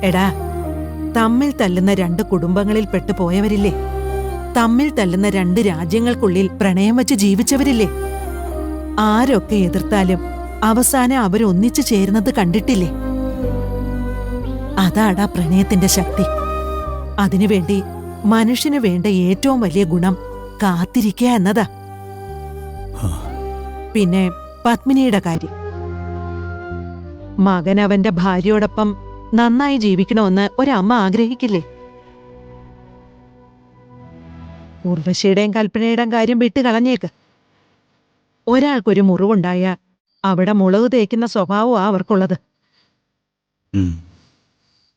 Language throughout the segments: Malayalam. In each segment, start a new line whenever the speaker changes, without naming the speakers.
എടാ, തമ്മിൽ തല്ലുന്ന രണ്ട് കുടുംബങ്ങളിൽ പെട്ടുപോയവരില്ലേ? തമ്മിൽ തല്ലുന്ന രണ്ട് രാജ്യങ്ങൾക്കുള്ളിൽ പ്രണയം വച്ച് ജീവിച്ചവരില്ലേ? ആരൊക്കെ എതിർത്താലും അവസാനം അവരൊന്നിച്ചു ചേരുന്നത് കണ്ടിട്ടില്ലേ? അതാടാ പ്രണയത്തിന്റെ ശക്തി. അതിനുവേണ്ടി മനുഷ്യന് വേണ്ട ഏറ്റവും വലിയ ഗുണം കാത്തിരിക്കുക എന്നതാ. പിന്നെ പത്മിനിയുടെ കാര്യം, മകൻ അവന്റെ ഭാര്യയോടൊപ്പം നന്നായി ജീവിക്കണമെന്ന് ഒരമ്മ ആഗ്രഹിക്കില്ലേ? ഉർവശിയുടെയും കൽപ്പനയുടെയും കാര്യം വിട്ട് കളഞ്ഞേക്ക്. ഒരാൾക്കൊരു മുറിവുണ്ടായ അവിടെ മുളക് തേക്കുന്ന സ്വഭാവമാ അവർക്കുള്ളത്.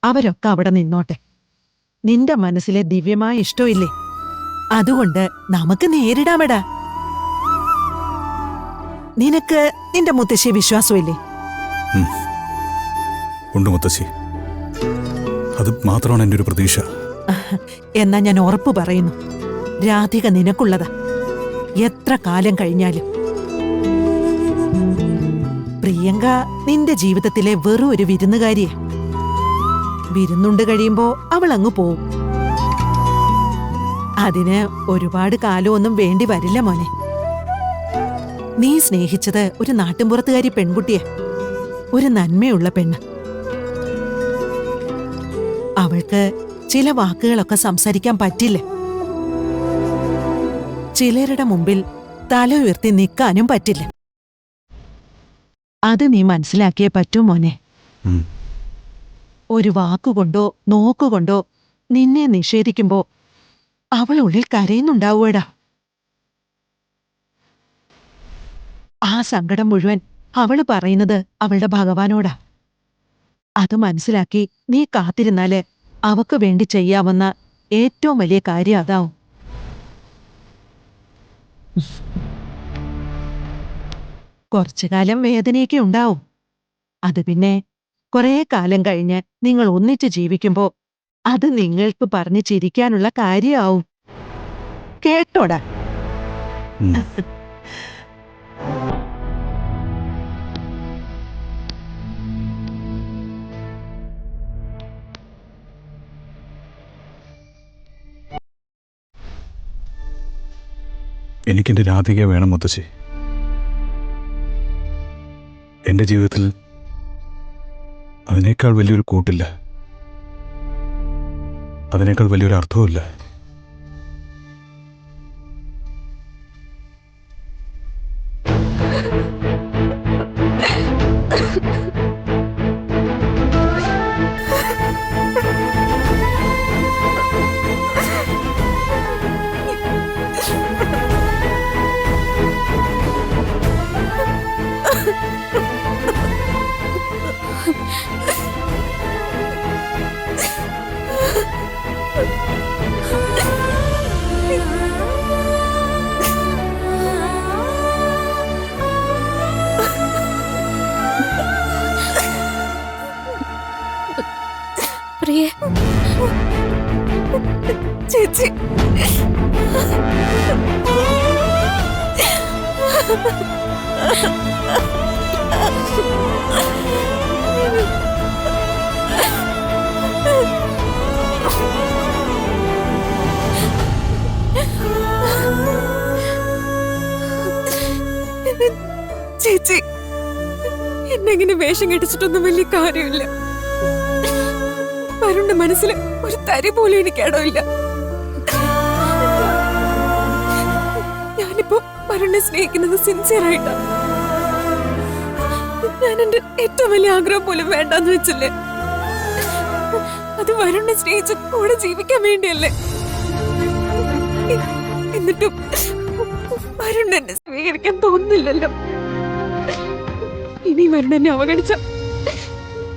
അവരൊക്കെ അവിടെ നിന്നോട്ടെ. നിന്റെ മനസ്സിലെ ദിവ്യമായ ഇഷ്ടമില്ലേ? അതുകൊണ്ട് നമുക്ക് നേരിടാമെടാ. നിനക്ക് നിന്റെ മുത്തശ്ശിയെ വിശ്വാസമില്ലേ?
ഉണ്ട് മുത്തശ്ശി, അത് മാത്രമാണ് എൻ്റെ ഒരു പ്രതീക്ഷ.
എന്നാ ഞാൻ ഉറപ്പു പറയുന്നു, രാധിക നിനക്കുള്ളതാ, എത്ര കാലം കഴിഞ്ഞാലും. പ്രിയങ്ക നിന്റെ ജീവിതത്തിലെ വെറും ഒരു വിരുന്നുകാരിയെ. വിരുന്നുണ്ട് കഴിയുമ്പോ അവൾ അങ്ങ് പോവും. അതിന് ഒരുപാട് കാലമൊന്നും വേണ്ടി വരില്ല മോനെ. നീ സ്നേഹിച്ചത് ഒരു നാട്ടിൻപുറത്തുകാരി പെൺകുട്ടിയെ, ഒരു നന്മയുള്ള പെണ്ണ്. അവൾക്ക് ചില വാക്കുകളൊക്കെ സംസാരിക്കാൻ പറ്റില്ല. ചിലരുടെ മുമ്പിൽ തല ഉയർത്തി നിൽക്കാനും പറ്റില്ല. അത് നീ മനസ്സിലാക്കിയേ പറ്റൂ മോനെ. ഒരു വാക്കുകൊണ്ടോ നോക്കുകൊണ്ടോ നിന്നെ നിഷേധിക്കുമ്പോ അവൾ ഉള്ളിൽ കരയുന്നുണ്ടാവൂടാ. ആ സങ്കടം മുഴുവൻ അവള് പറയുന്നത് അവളുടെ ഭഗവാനോടാ. അത് മനസ്സിലാക്കി നീ കാത്തിരുന്നാല് അവക്ക് വേണ്ടി ചെയ്യാവുന്ന ഏറ്റവും വലിയ കാര്യം അതാവും. കുറച്ചു കാലം വേദനയൊക്കെ ഉണ്ടാവും. അത് പിന്നെ കുറേ കാലം കഴിഞ്ഞ് നിങ്ങൾ ഒന്നിച്ച് ജീവിക്കുമ്പോ അത് നിങ്ങൾക്ക് പറഞ്ഞു ചിരിക്കാനുള്ള കാര്യമാവും. കേട്ടോടാ.
എനിക്കെൻ്റെ രാധികയെ വേണം മുത്തശ്ശി. എൻ്റെ ജീവിതത്തിൽ അതിനേക്കാൾ വലിയൊരു കൂട്ടില്ല, അതിനേക്കാൾ വലിയൊരു അർത്ഥവുമില്ല.
ചേച്ചി, ചേച്ചി, എന്നെങ്ങനെ വേഷം കെട്ടിച്ചിട്ടൊന്നും വലിയ കാര്യമില്ല. വരുണിന്റെ മനസ്സിൽ ഒരു തരി പോലും എനിക്ക് ഇടമില്ല. ഞാനിപ്പോ വരുണിനെ സ്നേഹിക്കുന്നത് സിൻസിയറായിട്ടാ. ഞാൻ എന്റെ ഏറ്റവും വലിയ ആഗ്രഹം പോലും വേണ്ടെന്ന് വെച്ചില്ലേ. അത് വരുണിനെ സ്നേഹിച്ച് കൂടെ ജീവിക്കാൻ വേണ്ടിയല്ലേ. എന്നിട്ടും വരുൺ എന്നെ സ്വീകരിക്കാൻ തോന്നുന്നില്ലല്ലോ. ഇനി വരുൺ എന്നെ അവഗണിച്ച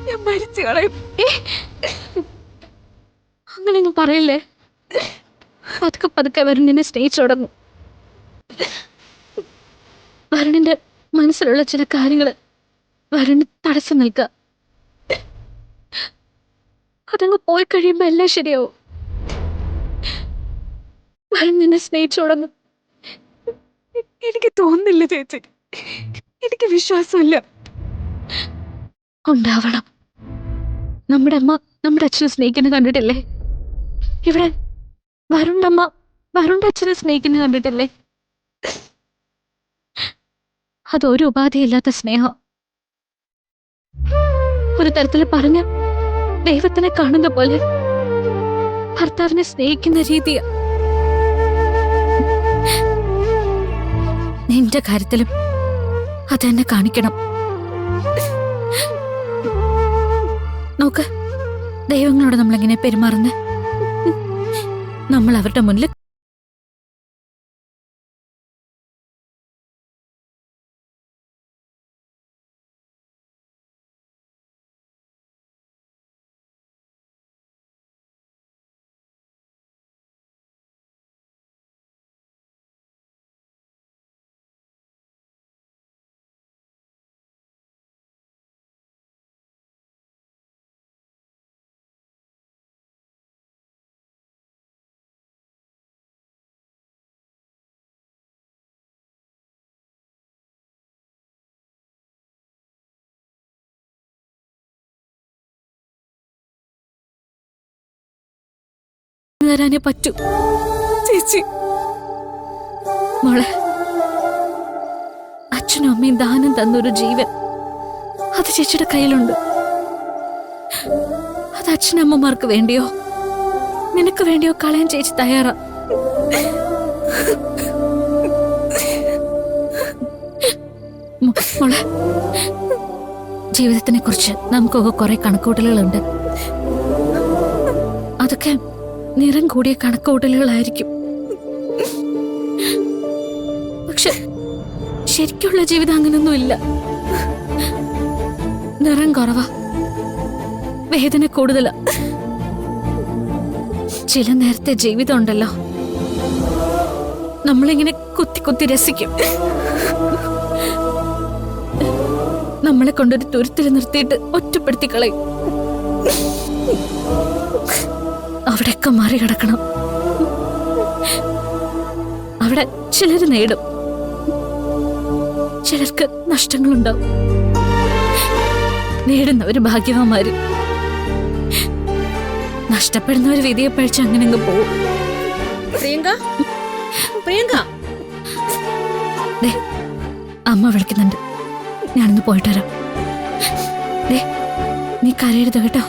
ഞാൻ മരിച്ചു കളയും.
അങ്ങനെയൊന്നും പറയല്ലേ. പതുക്കെ പതുക്കെ വരുണിനെ സ്നേഹിച്ചു തുടങ്ങും. വരുണിന്റെ മനസ്സിലുള്ള ചില കാര്യങ്ങള് വരുണിന് തടസ്സം നിൽക്കുക. അതങ്ങ് പോയി കഴിയുമ്പോ എല്ലാം ശരിയാവും. വരുൺ നിന്നെ സ്നേഹിച്ചു തുടങ്ങും.
എനിക്ക് തോന്നുന്നില്ല ചേച്ചി, എനിക്ക് വിശ്വാസമില്ല.
ഉണ്ടാവണം. നമ്മുടെ അമ്മ നമ്മുടെ അച്ഛനെ സ്നേഹിക്കുന്നത് കണ്ടിട്ടില്ലേ? ഇവിടെ വരുണിന്റെ അമ്മ വരുണിന്റെ അച്ഛനെ സ്നേഹിക്കുന്നത് കണ്ടിട്ടില്ലേ? അതൊരു ഉപാധിയില്ലാത്ത സ്നേഹം. ഒരു തരത്തിൽ പറഞ്ഞ ദൈവത്തിനെ കാണുന്ന പോലെ ഭർത്താവിനെ സ്നേഹിക്കുന്ന രീതിയാ. നിന്റെ കാര്യത്തിലും അതെന്നെ കാണിക്കണം. നോക്ക്, ദൈവങ്ങളോട് നമ്മളെങ്ങനെ പെരുമാറുന്നത്? നമ്മൾ അവരുടെ മുന്നിൽ തരാനേ പറ്റൂ.
ചേച്ചി,
മോളെ, അച്ഛനും അമ്മയും ദാനം തന്നൊരു ജീവൻ അത് ചേച്ചിയുടെ കയ്യിലുണ്ട്. അത് അച്ഛനമ്മമാർക്ക് വേണ്ടിയോ നിനക്ക് വേണ്ടിയോ കളയാൻ ചേച്ചി തയ്യാറാ. മോളെ, ജീവിതത്തിനെ കുറിച്ച് നമുക്കൊക്കെ കുറെ കണക്കൂട്ടലുകളുണ്ട്. അതൊക്കെ നിറം കൂടിയ കണക്കൂട്ടലുകളായിരിക്കും. പക്ഷെ ശരിക്കുള്ള ജീവിതം അങ്ങനൊന്നുമില്ല. നിറം കുറവാ, വേദന കൂടുതലാ. ചില നേരത്തെ ജീവിതം ഉണ്ടല്ലോ, നമ്മളിങ്ങനെ കുത്തി കുത്തി രസിക്കും. നമ്മളെ കൊണ്ടൊരു തുരുത്തിൽ നിർത്തിയിട്ട് ഒറ്റപ്പെടുത്തി കളയും. അവിടെയൊക്കെ മറികടക്കണം. അവിടെ ചിലര് നേടും, ചിലർക്ക് നഷ്ടങ്ങളുണ്ടാവും. നേടുന്നവര് ഭാഗ്യവാന്മാര്, നഷ്ടപ്പെടുന്നവര് വിധിയെ പഴിച്ച് അങ്ങനെ അങ്ങ് പോവും.
പ്രിയങ്ക, പ്രിയങ്ക,
അമ്മ വിളിക്കുന്നുണ്ട്, ഞാനൊന്ന് പോയിട്ട് വരാം. നീ കരയരുത് കേട്ടോ.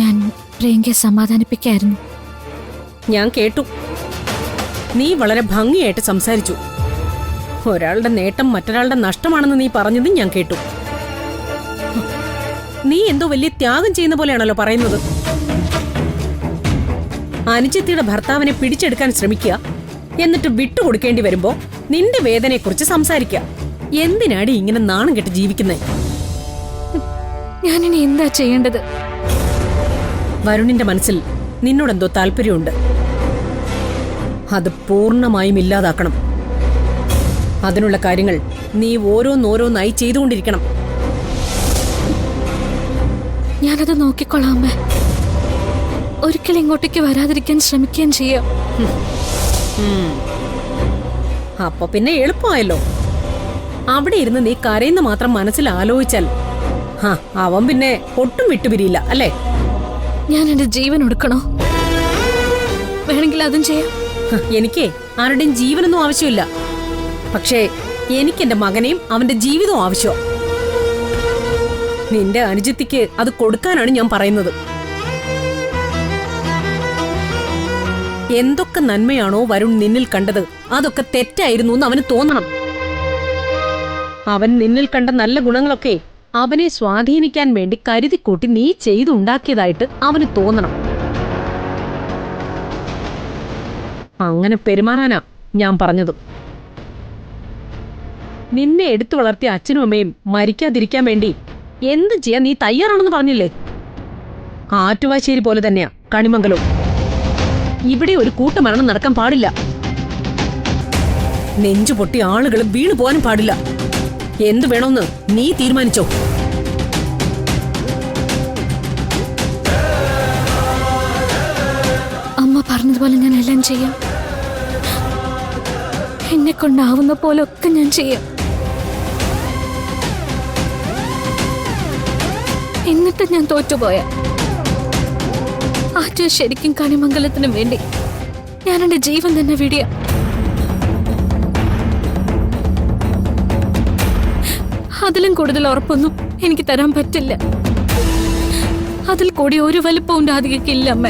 ഞാൻ പ്രിയങ്കയെ സമാധാനിപ്പിക്കായിരുന്നു.
ഞാൻ കേട്ടു. നീ വളരെ ഭംഗിയായിട്ട് സംസാരിച്ചു. ഒരാളുടെ നേട്ടം മറ്റൊരാളുടെ നഷ്ടമാണെന്ന് നീ പറഞ്ഞത് ഞാൻ കേട്ടു. നീ എന്തോ വലിയ ത്യാഗം ചെയ്യുന്ന പോലെയാണല്ലോ പറയുന്നത്. അനുജത്തിയുടെ ഭർത്താവിനെ പിടിച്ചെടുക്കാൻ ശ്രമിക്കുക, എന്നിട്ട് വിട്ടുകൊടുക്കേണ്ടി വരുമ്പോ നിന്റെ വേദനയെക്കുറിച്ച് സംസാരിക്കുക. എന്തിനാടി ഇങ്ങനെ നാണം കെട്ട് ജീവിക്കുന്നേ?
ഞാനിനി എന്താ ചെയ്യേണ്ടത്?
വരുണിന്റെ മനസ്സിൽ നിന്നോടെന്തോ താല്പര്യമുണ്ട്. അത് പൂർണ്ണമായും ഇല്ലാതാക്കണം. അതിനുള്ള കാര്യങ്ങൾ നീ ഓരോന്നോരോന്നായി ചെയ്തുകൊണ്ടിരിക്കണം.
ഞാനത് നോക്കിക്കൊള്ളാം അമ്മേ. ഒരിക്കലും ഇങ്ങോട്ടേക്ക് വരാതിരിക്കാൻ ശ്രമിക്കുകയും ചെയ്യാം.
അപ്പൊ പിന്നെ എളുപ്പമായല്ലോ. അവിടെ ഇരുന്ന് നീ കരയുന്ന മാത്രം മനസ്സിൽ ആലോചിച്ചാൽ അവൻ പിന്നെ ഒട്ടും വിട്ടുപിരിയില്ല, അല്ലേ?
ഞാൻ എന്റെ ജീവൻ ഒടുക്കണോ? വേണമെങ്കിൽ അതും ചെയ്യാം.
എനിക്ക് ആരുടെയും ജീവനൊന്നും ആവശ്യമില്ല. പക്ഷേ എനിക്ക് എന്റെ മകനെയും അവന്റെ ജീവിതവും ആവശ്യം. നിന്റെ അനുജത്തിക്ക് അത് കൊടുക്കാനാണ് ഞാൻ പറയുന്നത്. എന്തൊക്കെ നന്മയാണോ വരുൺ നിന്നിൽ കണ്ടത്, അതൊക്കെ തെറ്റായിരുന്നു എന്ന് അവന് തോന്നണം. അവൻ നിന്നിൽ കണ്ട നല്ല ഗുണങ്ങളൊക്കെ അവനെ സ്വാധീനിക്കാൻ വേണ്ടി കരുതിക്കൂട്ടി നീ ചെയ്തുണ്ടാക്കിയതായിട്ട് അവന് തോന്നണം. അങ്ങനെ പെരുമാറാനാ ഞാൻ പറഞ്ഞത്. നിന്നെ എടുത്തു വളർത്തിയ അച്ഛനും അമ്മയും മരിക്കാതിരിക്കാൻ വേണ്ടി എന്ത് ചെയ്യാൻ നീ തയ്യാറാണെന്ന് പറഞ്ഞില്ലേ? ആറ്റുവാശ്ശേരി പോലെ തന്നെയാ കണിമംഗലവും. ഇവിടെ ഒരു കൂട്ടമരണം നടക്കാൻ പാടില്ല. നെഞ്ചു പൊട്ടി ആളുകൾ വീണു പോകാനും പാടില്ല. എന്തു വേണമെന്ന് നീ തീരുമാനിച്ചോ?
അമ്മ പറഞ്ഞതുപോലെ ഞാൻ എല്ലാം ചെയ്യാം. എന്നെ കൊണ്ടാവുന്ന പോലൊക്കെ ഞാൻ ചെയ്യാം. എന്നിട്ട് ഞാൻ തോറ്റുപോയ ആറ്റ ശരിക്കും കണിമംഗലത്തിനും വേണ്ടി ഞാൻ എന്റെ ജീവൻ തന്നെ വിടിയ. അതിലും കൂടുതൽ ഉറപ്പൊന്നും എനിക്ക് തരാൻ പറ്റില്ല. അതിൽ കൂടി ഒരു വലിപ്പവും രാധികയ്ക്കില്ല അമ്മ.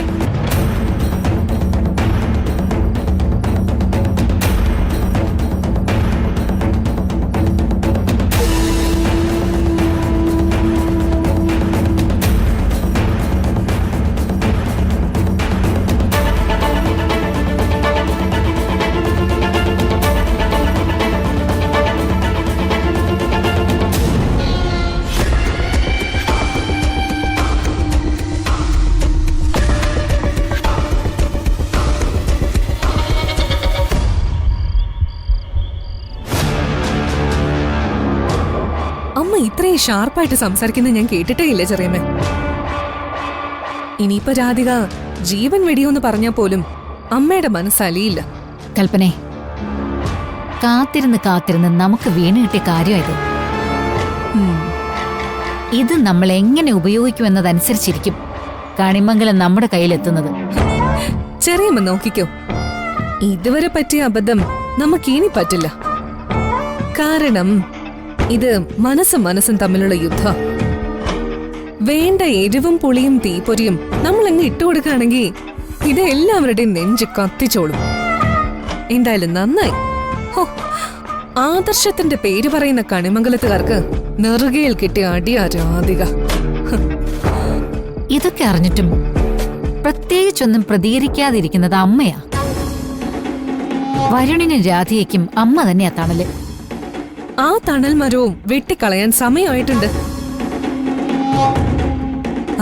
അമ്മ ഇത്രയും ഷാർപ്പായിട്ട് സംസാരിക്കുന്നത് ഞാൻ കേട്ടിട്ടേ ഇല്ല ചെറിയമ്മ. ഇനിയിപ്പോ രാധിക ജീവൻ വെടിയോന്ന് പറഞ്ഞാ പോലും അമ്മയുടെ മനസ്സലിയില്ല.
കൽപ്പനെ, കാത്തിരുന്ന് കാത്തിരുന്ന് നമുക്ക് വീണ് കിട്ടിയ കാര്യമായത്. ഇത് നമ്മൾ എങ്ങനെ ഉപയോഗിക്കുമെന്നതനുസരിച്ചിരിക്കും കണിമംഗലം നമ്മുടെ കയ്യിലെത്തുന്നത്.
ചെറിയമ്മ നോക്കിക്കോ, ഇതുവരെ പറ്റിയ അബദ്ധം നമുക്കിനി പറ്റില്ല. കാരണം ഇത് മനസ്സും തമ്മിലുള്ള യുദ്ധ. വേണ്ട എരിവും പുളിയും തീപ്പൊരിയും നമ്മളങ്ങ് ഇട്ടുകൊടുക്കുകയാണെങ്കിൽ ഇത് എല്ലാവരുടെയും നെഞ്ച് കത്തിച്ചോളും. എന്തായാലും നന്നായി. ഹോ, ആദർശത്തിന്റെ പേര് പറയുന്ന കണിമംഗലത്തുകാർക്ക് നെറുകയിൽ കിട്ടിയ അടിയാ രാധിക.
ഇതൊക്കെ അറിഞ്ഞിട്ടും പ്രത്യേകിച്ചൊന്നും പ്രതികരിക്കാതിരിക്കുന്നത് അമ്മയാ. വരുണിനും രാധികയ്ക്കും അമ്മ തന്നെയാ തണല്.
ആ തണൽ മരവും വെട്ടിക്കളയാൻ സമയമായിട്ടുണ്ട്.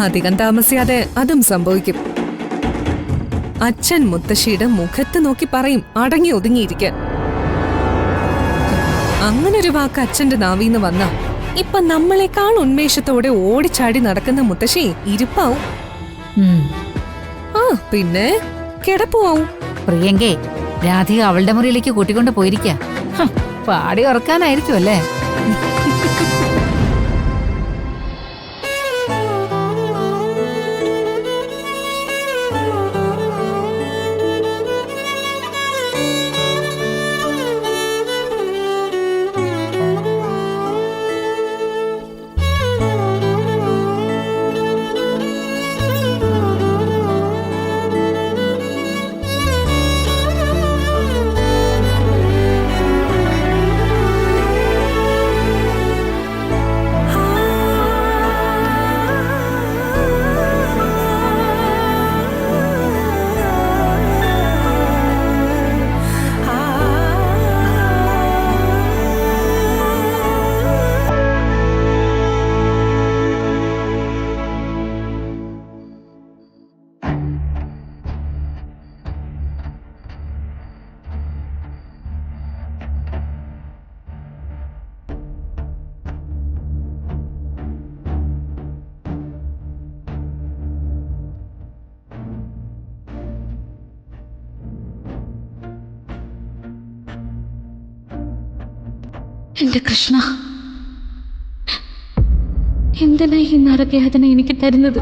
അധികം താമസിയാതെ അതും സംഭവിക്കും. അച്ഛൻ മുത്തശ്ശിയുടെ മുഖത്ത് നോക്കി പറയും അടങ്ങി ഒതുങ്ങിയിരിക്കാൻ. അങ്ങനൊരു വാക്ക് അച്ഛന്റെ നാവീന്ന് വന്ന ഇപ്പൊ നമ്മളെക്കാൾ ഉന്മേഷത്തോടെ ഓടിച്ചാടി നടക്കുന്ന മുത്തശ്ശി ഇരിപ്പാവും. ആ പിന്നെ കിടപ്പുമാവും.
പ്രിയങ്കേ, രാധിക അവളുടെ മുറിയിലേക്ക് കൂട്ടിക്കൊണ്ട് പോയിരിക്ക. പാടി ഉറക്കാനായിരിക്കും അല്ലേ?
എന്റെ കൃഷ്ണ, എന്തിനാ ഈ നരകയാതന എനിക്ക് തരുന്നത്?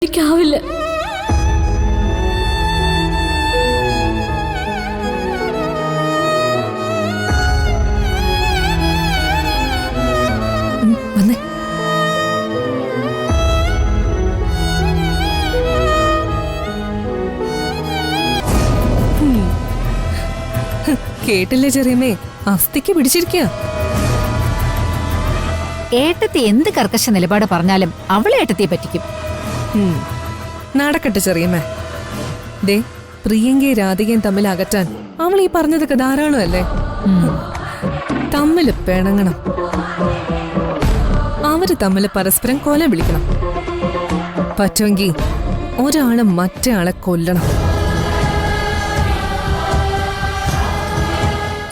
എനിക്കാവില്ല.
വന്നേ. കേട്ടില്ലേ ചെറിയമ്മേ, അസ്ഥിക്ക് പിടിച്ചിരിക്കുക.
ഏട്ടത്തി എന്ത് കർക്കശ നിലപാട് പറഞ്ഞാലും അവളെ ഏട്ടത്തിയെ പറ്റിക്കും.
നടക്കട്ടെ ചെറിയമ്മേ. ദേ, പ്രിയങ്കയും രാധികയും തമ്മിൽ അകറ്റാൻ അവൾ ഈ പറഞ്ഞതൊക്കെ ധാരാളമല്ലേ? തമ്മില് പിണങ്ങണം, അവര് തമ്മില് പരസ്പരം കൊല വിളിക്കണം, പറ്റുമെങ്കിൽ ഒരാള് മറ്റേ ആളെ കൊല്ലണം.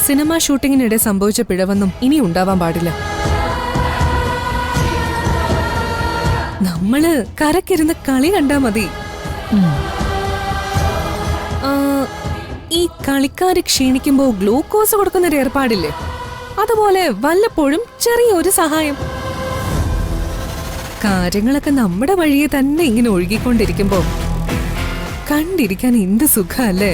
സിനിമാ ഷൂട്ടിങ്ങിനിടെ സംഭവിച്ച പിഴവൊന്നും ഇനി ഉണ്ടാവാൻ പാടില്ല. നമ്മള് കരക്കിരുന്ന് കളി കണ്ടാ മതി. ഈ കളിക്കാര് ക്ഷീണിക്കുമ്പോ ഗ്ലൂക്കോസ് കൊടുക്കുന്നൊരു ഏർപ്പാടില്ലേ, അതുപോലെ വല്ലപ്പോഴും ചെറിയൊരു സഹായം. കാര്യങ്ങളൊക്കെ നമ്മുടെ വഴിയെ തന്നെ ഇങ്ങനെ ഒഴുകിക്കൊണ്ടിരിക്കുമ്പോ കണ്ടിരിക്കാൻ എന്ത് സുഖല്ലേ.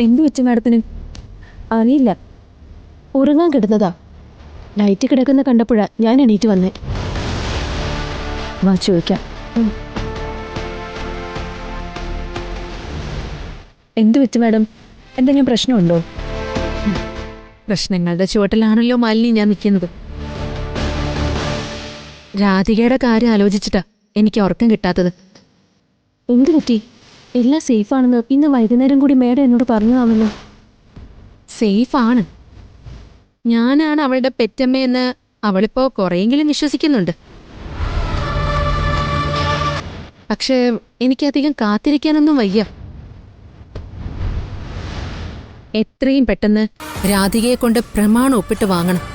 എന്തു വെച്ച് മാഡത്തിന്? അറിയില്ല, ഉറങ്ങാൻ കിടന്നതാ. ലൈറ്റ് കിടക്കുന്ന കണ്ടപ്പോഴാ ഞാൻ എണീറ്റ് വന്നേ. വാ ചോദിക്കാം. എന്തു വെച്ച് മാഡം, എന്തെങ്കിലും പ്രശ്നമുണ്ടോ?
പ്രശ്നങ്ങളുടെ ചുവട്ടിലാണല്ലോ മാലിനി ഞാൻ നിൽക്കുന്നത്. രാധികയുടെ കാര്യം ആലോചിച്ചിട്ടാ എനിക്ക് ഉറക്കം കിട്ടാത്തത്.
എന്തു പറ്റി? എല്ലാം സേഫാണെന്ന് ഇന്ന് വൈകുന്നേരം കൂടി മേഡം എന്നോട് പറഞ്ഞതാണല്ലോ.
സേഫാണ്, ഞാനാണ് അവളുടെ പെറ്റമ്മയെന്ന് അവളിപ്പോ കുറെയെങ്കിലും വിശ്വസിക്കുന്നുണ്ട്. പക്ഷേ എനിക്കധികം കാത്തിരിക്കാനൊന്നും വയ്യ. എത്രയും പെട്ടെന്ന് രാധികയെ കൊണ്ട് പ്രമാണം ഒപ്പിട്ട് വാങ്ങണം.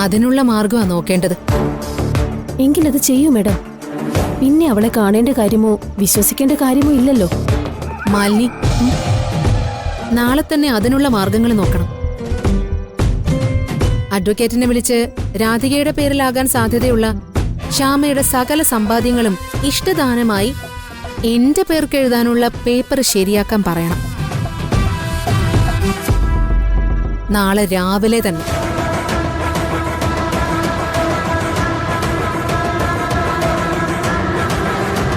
അതിനുള്ള മാർഗമാ നോക്കേണ്ടത്.
എങ്കിലത് ചെയ്യൂ മേഡം. പിന്നെ അവളെ കാണേണ്ട കാര്യമോ വിശ്വസിക്കേണ്ട കാര്യമോ ഇല്ലല്ലോ.
മാലിനി, നാളെ തന്നെ അതിനുള്ള മാർഗങ്ങൾ നോക്കണം. അഡ്വക്കേറ്റിനെ വിളിച്ച് രാധികയുടെ പേരിലാകാൻ സാധ്യതയുള്ള ശ്യാമയുടെ സകല സമ്പാദ്യങ്ങളും ഇഷ്ടദാനമായി എന്റെ പേർക്ക് എഴുതാനുള്ള പേപ്പർ ശരിയാക്കാൻ പറയണം. നാളെ രാവിലെ തന്നെ.